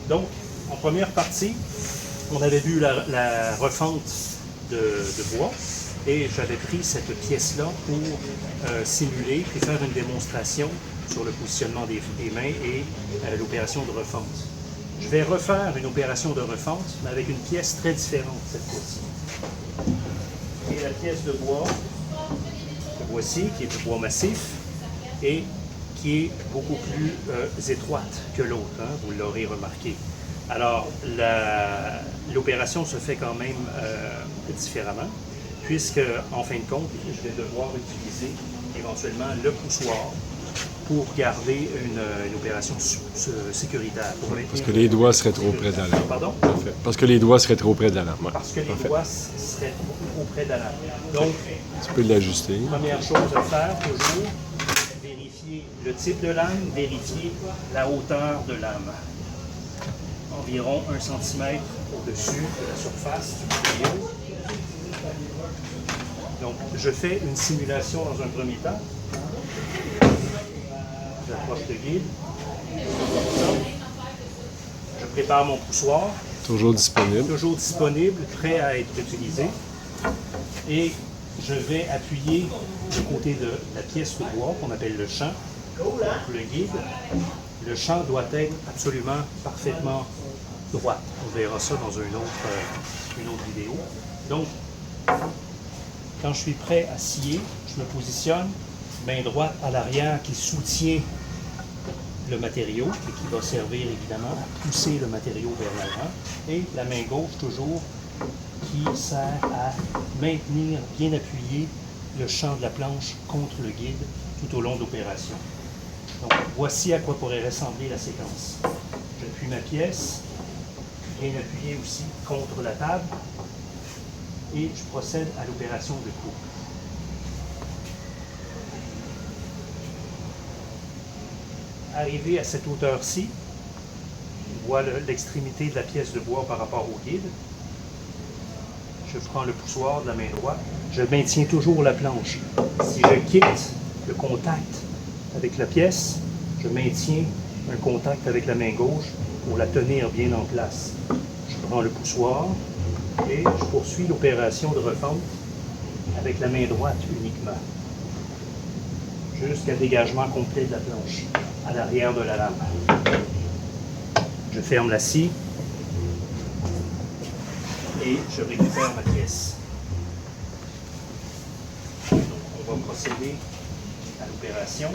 Donc, en première partie, on avait vu la refente de bois et j'avais pris cette pièce-là pour simuler et faire une démonstration sur le positionnement des mains et l'opération de refente. Je vais refaire une opération de refente, mais avec une pièce très différente cette fois-ci. Et la pièce de bois, que voici, qui est du bois massif et qui est beaucoup plus étroite que l'autre, hein, vous l'aurez remarqué. Alors, l'opération se fait quand même différemment, puisque, en fin de compte, je vais devoir utiliser éventuellement le poussoir pour garder une opération sécuritaire. Parce que les doigts seraient trop près de la lame. Pardon? Parfait. Parce que les doigts seraient trop près de la lame. Ouais. Parce que les doigts seraient trop près de la lame. Donc, tu peux l'ajuster. Première chose à faire, toujours, vérifier le type de lame, vérifier la hauteur de lame. Environ 1 cm au-dessus de la surface du matériau. Donc, je fais une simulation dans un premier temps. J'approche le guide. Je prépare mon poussoir. Toujours disponible. Toujours disponible, prêt à être utilisé. Et je vais appuyer du côté de la pièce de bois qu'on appelle le champ, le guide. Le champ doit être absolument parfaitement droit. On verra ça dans une autre vidéo. Donc, quand je suis prêt à scier, je me positionne, main droite à l'arrière qui soutient le matériau et qui va servir évidemment à pousser le matériau vers l'avant. Et la main gauche toujours qui sert à maintenir bien appuyé le champ de la planche contre le guide tout au long de l'opération. Donc voici à quoi pourrait ressembler la séquence. J'appuie ma pièce, bien appuyée aussi contre la table et je procède à l'opération de coupe. Arrivé à cette hauteur-ci, on voit l'extrémité de la pièce de bois par rapport au guide. Je prends le poussoir de la main droite. Je maintiens toujours la planche. Si je quitte le contact avec la pièce, je maintiens un contact avec la main gauche pour la tenir bien en place. Je prends le poussoir et je poursuis l'opération de refente avec la main droite uniquement, jusqu'à dégagement complet de la planche à l'arrière de la lame. Je ferme la scie et je récupère ma pièce. Donc, on va procéder à l'opération.